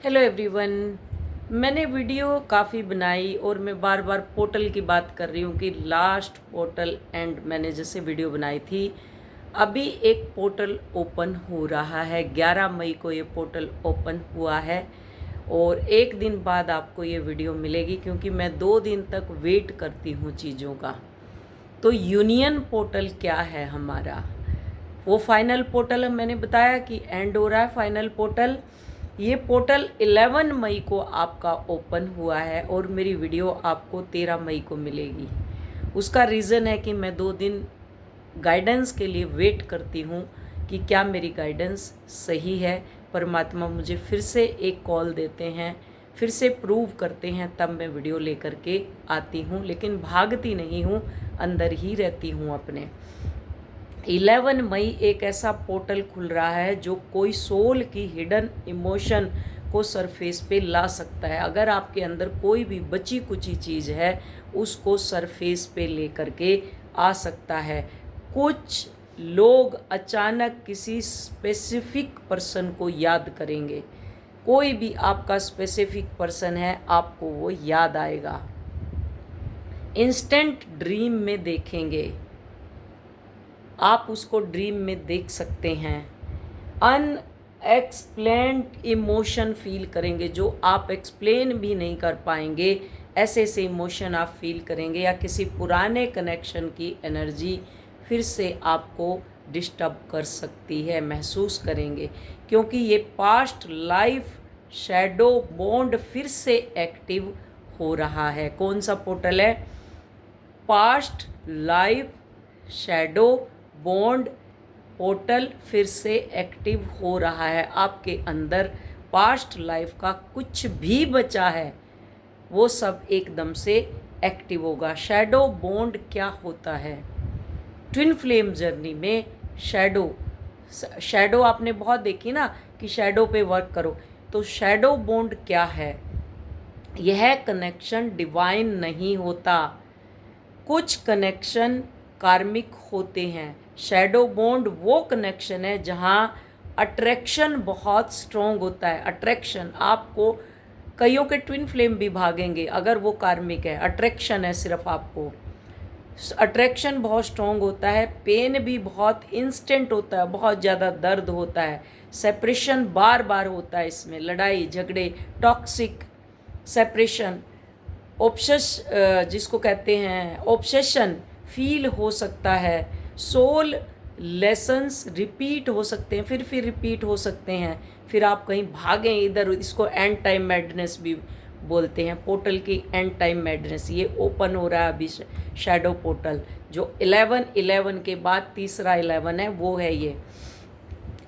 Hello everyone. मैंने video काफ़ी बनाई और मैं बार बार पोर्टल की बात कर रही हूँ कि लास्ट पोर्टल एंड मैंने जैसे वीडियो बनाई थी। अभी एक पोर्टल ओपन हो रहा है, 11 मई को ये पोर्टल ओपन हुआ है और एक दिन बाद आपको ये वीडियो मिलेगी क्योंकि मैं 2 दिन तक वेट करती हूँ चीज़ों का। तो यूनियन पोर्टल क्या है हमारा, वो फाइनल पोर्टल मैंने बताया कि एंड हो रहा है फाइनल पोर्टल। ये पोर्टल 11 मई को आपका ओपन हुआ है और मेरी वीडियो आपको 13 मई को मिलेगी। उसका रीज़न है कि मैं 2 दिन गाइडेंस के लिए वेट करती हूँ कि क्या मेरी गाइडेंस सही है। परमात्मा मुझे फिर से एक कॉल देते हैं, फिर से प्रूव करते हैं, तब मैं वीडियो लेकर के आती हूँ। लेकिन भागती नहीं हूँ, अंदर ही रहती हूँ अपने। 11 मई एक ऐसा पोर्टल खुल रहा है जो कोई सोल की हिडन इमोशन को सरफेस पे ला सकता है। अगर आपके अंदर कोई भी बची कुची चीज़ है उसको सरफेस पे लेकर के आ सकता है। कुछ लोग अचानक किसी स्पेसिफिक पर्सन को याद करेंगे। कोई भी आपका स्पेसिफिक पर्सन है, आपको वो याद आएगा। इंस्टेंट ड्रीम में देखेंगे, आप उसको ड्रीम में देख सकते हैं। अनएक्सप्लेन्ड इमोशन फील करेंगे जो आप एक्सप्लेन भी नहीं कर पाएंगे। ऐसे ऐसे इमोशन आप फील करेंगे या किसी पुराने कनेक्शन की एनर्जी फिर से आपको डिस्टर्ब कर सकती है, महसूस करेंगे। क्योंकि ये पास्ट लाइफ शैडो बॉन्ड फिर से एक्टिव हो रहा है। कौन सा पोर्टल है? Past life shadow bond portal फिर से एक्टिव हो रहा है। आपके अंदर पास्ट लाइफ का कुछ भी बचा है वो सब एकदम से एक्टिव होगा। शैडो बॉन्ड क्या होता है? ट्विन फ्लेम जर्नी में शैडो आपने बहुत देखी ना कि शैडो पे वर्क करो। तो शैडो बॉन्ड क्या है? यह कनेक्शन डिवाइन नहीं होता, कुछ कनेक्शन कार्मिक होते हैं। शैडो बॉन्ड वो कनेक्शन है जहाँ अट्रैक्शन बहुत स्ट्रॉन्ग होता है। अट्रैक्शन आपको, कईयों के ट्विन फ्लेम भी भागेंगे अगर वो कार्मिक है। अट्रैक्शन है सिर्फ आपको, अट्रैक्शन बहुत स्ट्रॉन्ग होता है। पेन भी बहुत इंस्टेंट होता है, बहुत ज़्यादा दर्द होता है। सेपरेशन बार बार होता है इसमें, लड़ाई झगड़े, टॉक्सिक सेपरेशन, जिसको कहते हैं ऑब्सेशन फील हो सकता है। सोल लेसन्स रिपीट हो सकते हैं, फिर रिपीट हो सकते हैं। फिर आप कहीं भागें इधर, इसको एंड टाइम मैडनेस भी बोलते हैं। पोर्टल की एंड टाइम मैडनेस ये ओपन हो रहा है अभी। शैडो पोर्टल जो 11 के बाद तीसरा 11 है वो है ये।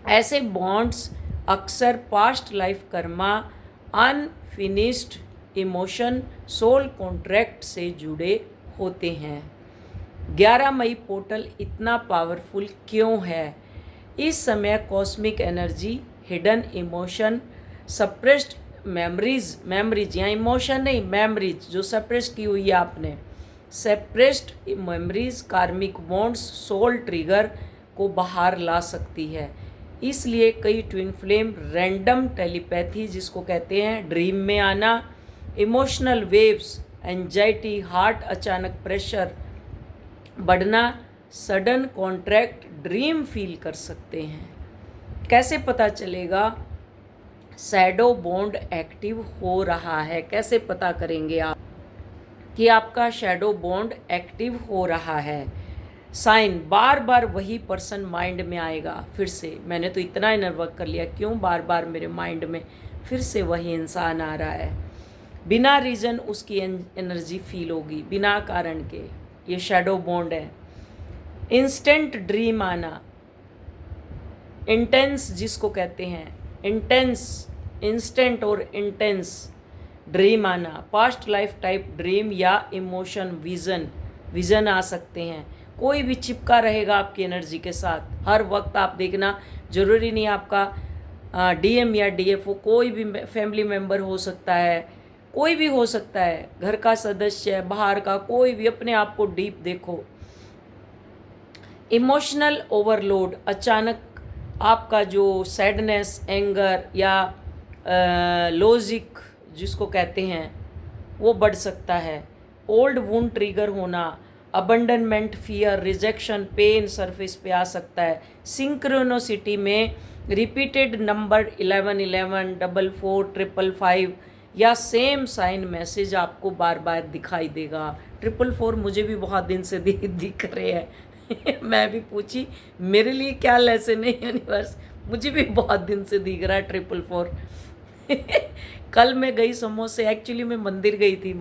ऐसे बॉन्ड्स अक्सर past life karma, unfinished emotion, soul contract से जुड़े होते हैं। 11 मई पोर्टल इतना पावरफुल क्यों है? इस समय cosmic energy, hidden emotion, suppressed memories या इमोशन नहीं, मेमोरीज जो सप्रेस की हुई है आपने, सप्रेस्ड मेमोरीज, कार्मिक बॉन्ड्स, सोल ट्रिगर को बाहर ला सकती है। इसलिए कई ट्विन फ्लेम रैंडम टेलीपैथी जिसको कहते हैं, ड्रीम में आना, इमोशनल वेव्स, एंजाइटी, हार्ट अचानक प्रेशर बढ़ना, सडन कॉन्ट्रैक्ट ड्रीम फील कर सकते हैं। कैसे पता चलेगा शैडो बॉन्ड एक्टिव हो रहा है? कैसे पता करेंगे आप कि आपका शैडो बॉन्ड एक्टिव हो रहा है? साइन, बार बार वही पर्सन माइंड में आएगा। फिर से मैंने तो इतना इनर वर्क कर लिया, क्यों बार बार मेरे माइंड में फिर से वही इंसान आ रहा है? बिना रीज़न उसकी एनर्जी फील होगी, बिना कारण के। ये शैडो बॉन्ड है। इंस्टेंट ड्रीम आना, इंटेंस जिसको कहते हैं, इंटेंस, इंस्टेंट और इंटेंस ड्रीम आना, पास्ट लाइफ टाइप ड्रीम या इमोशन विज़न आ सकते हैं। कोई भी चिपका रहेगा आपकी एनर्जी के साथ हर वक्त। आप देखना, ज़रूरी नहीं आपका डीएम या डीएफओ, कोई भी फैमिली मेम्बर हो सकता है, कोई भी हो सकता है, घर का सदस्य, बाहर का कोई भी। अपने आप को डीप देखो। इमोशनल ओवरलोड, अचानक आपका जो सैडनेस, एंगर या लॉजिक जिसको कहते हैं वो बढ़ सकता है। ओल्ड वुंड ट्रिगर होना, अबंडनमेंट, फियर, रिजेक्शन, पेन सरफेस पे आ सकता है। सिंक्रोनोसिटी में रिपीटेड नंबर 11 11 44 555 या सेम साइन मैसेज आपको बार बार दिखाई देगा। 444 मुझे भी बहुत दिन से दिख रहे हैं मैं भी पूछी मेरे लिए क्या लेसन है यूनिवर्स, मुझे भी बहुत दिन से दिख रहा है 444 कल मैं गई समोसे, एक्चुअली मैं मंदिर गई थी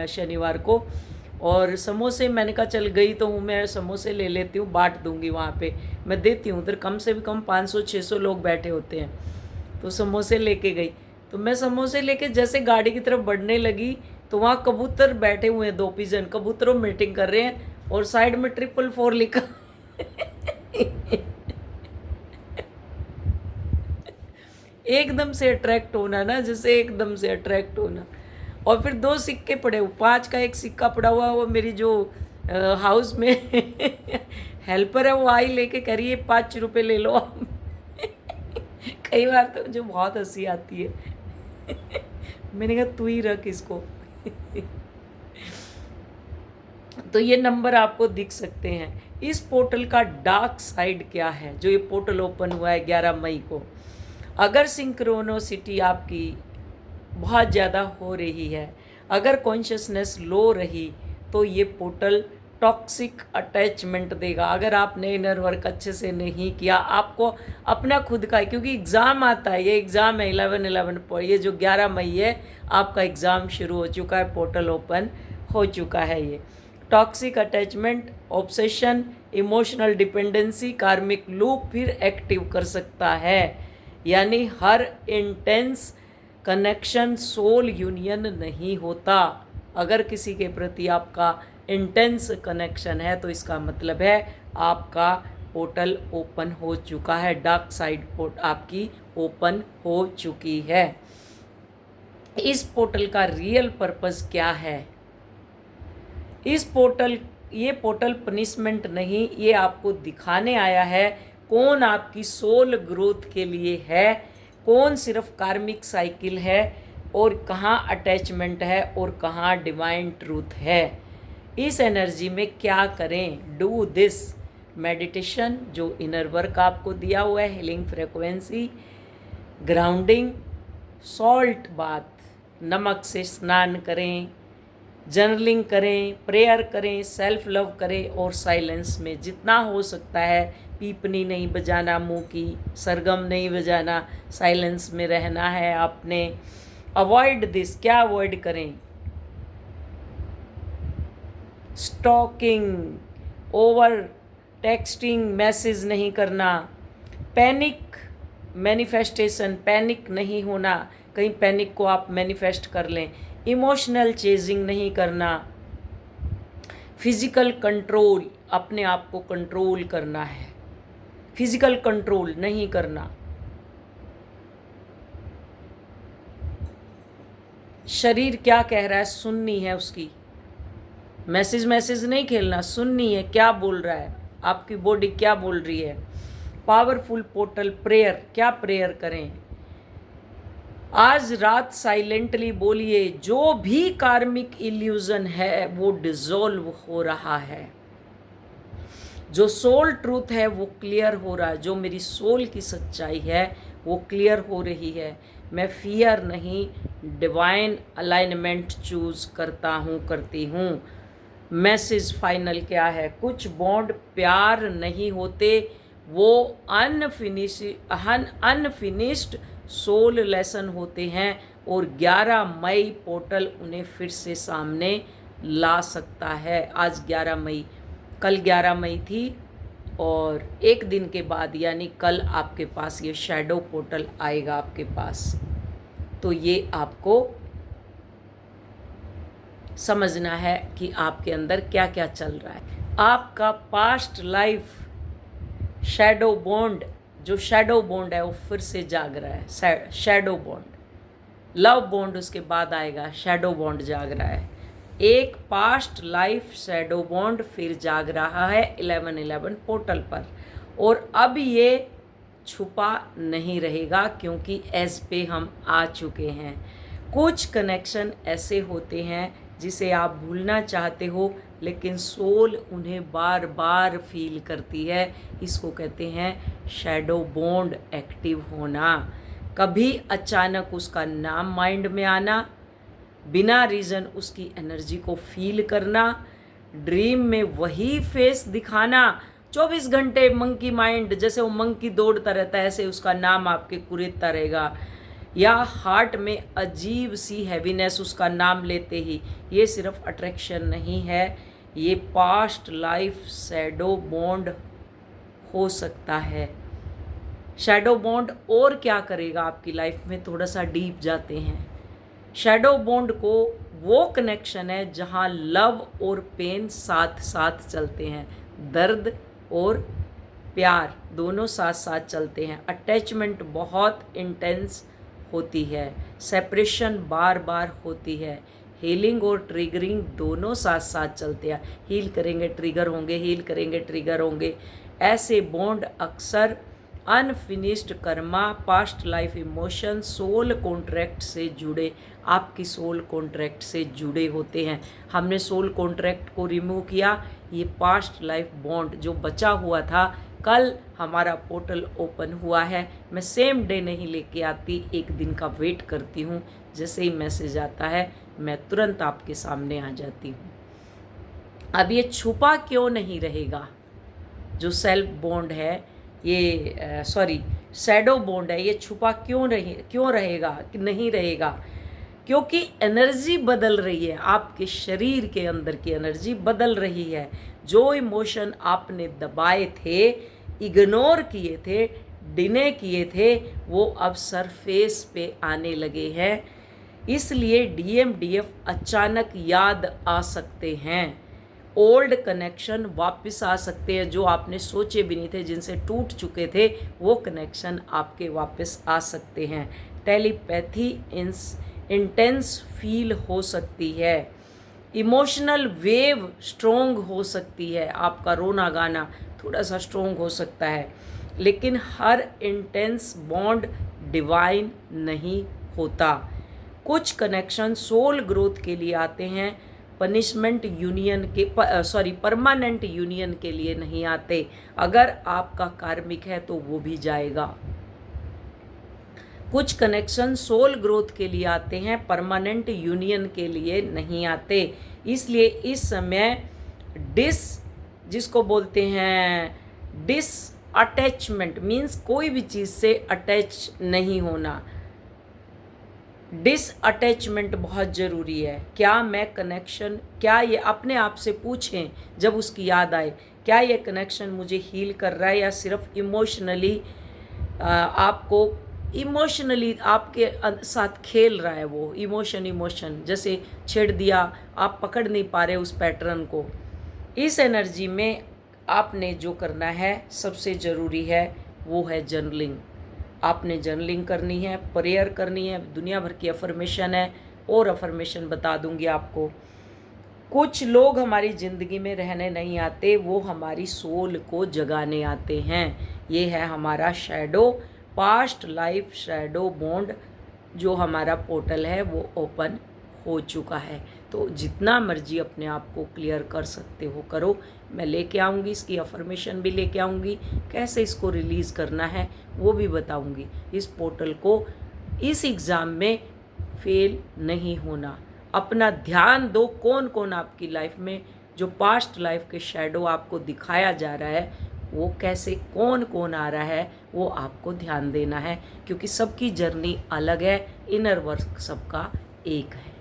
शनिवार को, और समोसे मैंने कहा चल गई तो हूँ मैं समोसे ले लेती हूँ, बांट दूंगी वहाँ पे, मैं देती हूँ। उधर कम से भी कम 500-600 लोग बैठे होते हैं, तो समोसे लेके गई। तो मैं समोसे लेके जैसे गाड़ी की तरफ बढ़ने लगी तो वहाँ कबूतर बैठे हुए हैं, 2 पिजन कबूतरों मीटिंग कर रहे हैं, और साइड में 444 लिखा एकदम से अट्रैक्ट होना ना, जैसे एकदम से अट्रैक्ट होना। और फिर 2 सिक्के पड़े, 5 का एक सिक्का पड़ा हुआ, वो मेरी जो हाउस में हेल्पर है वो आई लेके कह रही है 5 रुपये ले लो आप कई बार तो मुझे बहुत हंसी आती है मैंने कहा तू ही रख इसको तो ये नंबर आपको दिख सकते हैं। इस पोर्टल का डार्क साइड क्या है? जो ये पोर्टल ओपन हुआ है 11 मई को, अगर सिंक्रोनोसिटी आपकी बहुत ज़्यादा हो रही है, अगर कॉन्शियसनेस लो रही, तो ये पोर्टल टॉक्सिक अटैचमेंट देगा। अगर आपने इनर वर्क अच्छे से नहीं किया, आपको अपना खुद का, क्योंकि एग्ज़ाम आता है, ये एग्ज़ाम है 11 पर, ये जो 11 मई है आपका एग्ज़ाम शुरू हो चुका है, पोर्टल ओपन हो चुका है। ये toxic attachment, obsession, emotional dependency, कार्मिक लूप फिर एक्टिव कर सकता है। यानी हर इंटेंस कनेक्शन सोल यूनियन नहीं होता। अगर किसी के प्रति आपका इंटेंस कनेक्शन है तो इसका मतलब है आपका पोर्टल ओपन हो चुका है, डार्क साइड पोर्ट आपकी ओपन हो चुकी है। इस पोर्टल का रियल पर्पस क्या है? ये पोर्टल पनिशमेंट नहीं, ये आपको दिखाने आया है कौन आपकी सोल ग्रोथ के लिए है, कौन सिर्फ कार्मिक साइकिल है, और कहाँ अटैचमेंट है और कहाँ डिवाइन ट्रूथ है। इस एनर्जी में क्या करें? डू दिस मेडिटेशन, जो इनर वर्क आपको दिया हुआ है, healing frequency, grounding, salt bath, नमक से स्नान करें, जर्नलिंग करें, प्रेयर करें, सेल्फ लव करें, और साइलेंस में जितना हो सकता है, पीपनी नहीं बजाना, मुंह की सरगम नहीं बजाना, साइलेंस में रहना है आपने। अवॉइड दिस, क्या अवॉइड करें? स्टॉकिंग, ओवर टेक्सटिंग, मैसेज नहीं करना, पैनिक मैनिफेस्टेशन, पैनिक नहीं होना, कहीं पैनिक को आप मैनिफेस्ट कर लें, इमोशनल चेजिंग नहीं करना, फिजिकल कंट्रोल, अपने आप को कंट्रोल करना है, फिजिकल कंट्रोल नहीं करना, शरीर क्या कह रहा है सुननी है उसकी, मैसेज नहीं खेलना, सुननी है क्या बोल रहा है, आपकी बॉडी क्या बोल रही है। पावरफुल पोर्टल प्रेयर, क्या प्रेयर करें? आज रात साइलेंटली बोलिए, जो भी कार्मिक इल्यूजन है वो डिसॉल्व हो रहा है, जो सोल ट्रूथ है वो क्लियर हो रहा है, जो मेरी सोल की सच्चाई है वो क्लियर हो रही है। मैं फियर नहीं, डिवाइन अलाइनमेंट चूज करता हूँ, करती हूँ। मैसेज फाइनल क्या है? कुछ बॉन्ड प्यार नहीं होते, वो अनफिनिश्ड सोल लेसन होते हैं, और 11 मई पोर्टल उन्हें फिर से सामने ला सकता है। आज 11 मई, कल 11 मई थी, और एक दिन के बाद यानी कल आपके पास ये शैडो पोर्टल आएगा आपके पास। तो ये आपको समझना है कि आपके अंदर क्या क्या चल रहा है। आपका पास्ट लाइफ शैडो बॉन्ड, जो शैडो बॉन्ड है वो फिर से जाग रहा है। शैडो बॉन्ड, लव बॉन्ड उसके बाद आएगा, शैडो बॉन्ड जाग रहा है। एक पास्ट लाइफ शैडो बॉन्ड फिर जाग रहा है 11-11 पोर्टल पर, और अब ये छुपा नहीं रहेगा, क्योंकि एज पे हम आ चुके हैं। कुछ कनेक्शन ऐसे होते हैं जिसे आप भूलना चाहते हो, लेकिन सोल उन्हें बार बार फील करती है। इसको कहते हैं शैडो बॉन्ड एक्टिव होना। कभी अचानक उसका नाम माइंड में आना, बिना रीज़न उसकी एनर्जी को फील करना, ड्रीम में वही फेस दिखाना। 24 घंटे मंकी माइंड, जैसे वो मंकी दौड़ता रहता है ऐसे उसका नाम आपके कुरेदता रहेगा। या हार्ट में अजीब सी हैवीनेस उसका नाम लेते ही। ये सिर्फ अट्रैक्शन नहीं है, ये पास्ट लाइफ शैडो बॉन्ड हो सकता है। शैडो बॉन्ड और क्या करेगा आपकी लाइफ में, थोड़ा सा डीप जाते हैं। शैडो बॉन्ड को वो कनेक्शन है जहाँ लव और पेन साथ साथ चलते हैं, दर्द और प्यार दोनों साथ साथ चलते हैं। अटैचमेंट बहुत इंटेंस होती है, सेपरेशन बार बार होती है, हीलिंग और ट्रिगरिंग दोनों साथ साथ चलते हैं। हील करेंगे ट्रिगर होंगे, हील करेंगे ट्रिगर होंगे। ऐसे बॉन्ड अक्सर unfinished karma, past life emotion, soul contract से जुड़े, आपकी सोल कॉन्ट्रैक्ट से जुड़े होते हैं। हमने सोल कॉन्ट्रैक्ट को रिमूव किया, ये पास्ट लाइफ बॉन्ड जो बचा हुआ था, कल हमारा पोर्टल ओपन हुआ है। मैं सेम डे नहीं लेके आती, एक दिन का वेट करती हूँ। जैसे ही मैसेज आता है मैं तुरंत आपके सामने आ जाती हूँ। अब ये छुपा क्यों नहीं रहेगा? जो सेल्फ बॉन्ड है ये शैडो बॉन्ड है, ये छुपा क्यों रहेगा कि नहीं रहेगा? क्योंकि एनर्जी बदल रही है, आपके शरीर के अंदर की एनर्जी बदल रही है। जो इमोशन आपने दबाए थे, इग्नोर किए थे, डिने किए थे, वो अब सरफेस पे आने लगे हैं। इसलिए डीएमडीएफ अचानक याद आ सकते हैं, ओल्ड कनेक्शन वापस आ सकते हैं, जो आपने सोचे भी नहीं थे, जिनसे टूट चुके थे, वो कनेक्शन आपके वापस आ सकते हैं। टेलीपैथी इंटेंस फील हो सकती है, इमोशनल वेव स्ट्रोंग हो सकती है, आपका रोना गाना थोड़ा सा स्ट्रोंग हो सकता है। लेकिन हर इंटेंस बॉन्ड डिवाइन नहीं होता। कुछ कनेक्शन सोल ग्रोथ के लिए आते हैं, परमानेंट यूनियन के लिए नहीं आते। अगर आपका कार्मिक है तो वो भी जाएगा। कुछ कनेक्शन सोल ग्रोथ के लिए आते हैं, परमानेंट यूनियन के लिए नहीं आते। इसलिए इस समय जिसको बोलते हैं डिस अटैचमेंट, मीन्स कोई भी चीज़ से अटैच नहीं होना। डिस अटैचमेंट बहुत ज़रूरी है। क्या ये अपने आप से पूछें जब उसकी याद आए, क्या ये कनेक्शन मुझे हील कर रहा है या सिर्फ इमोशनली आपके साथ खेल रहा है? वो इमोशन जैसे छेड़ दिया, आप पकड़ नहीं पा रहे उस पैटर्न को। इस एनर्जी में आपने जो करना है सबसे ज़रूरी है वो है जर्नलिंग। आपने जर्नलिंग करनी है, प्रेयर करनी है, दुनिया भर की अफर्मेशन है और अफर्मेशन बता दूंगी आपको। कुछ लोग हमारी ज़िंदगी में रहने नहीं आते, वो हमारी सोल को जगाने आते हैं। ये है हमारा shadow past life shadow bond, जो हमारा पोर्टल है वो ओपन हो चुका है। तो जितना मर्जी अपने आप को क्लियर कर सकते हो करो। मैं लेके आऊँगी, इसकी अफर्मेशन भी लेके आऊँगी, कैसे इसको रिलीज़ करना है वो भी बताऊँगी। इस पोर्टल को इस एग्ज़ाम में फेल नहीं होना। अपना ध्यान दो, कौन कौन आपकी लाइफ में जो पास्ट लाइफ के शैडो आपको दिखाया जा रहा है, वो कैसे कौन कौन आ रहा है, वो आपको ध्यान देना है। क्योंकि सबकी जर्नी अलग है, इनर वर्क सबका एक है।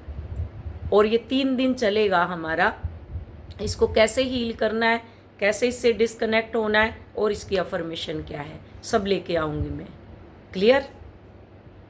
और ये 3 दिन चलेगा हमारा। इसको कैसे हील करना है, कैसे इससे डिस्कनेक्ट होना है और इसकी अफर्मेशन क्या है, सब लेके आऊँगी मैं। क्लियर?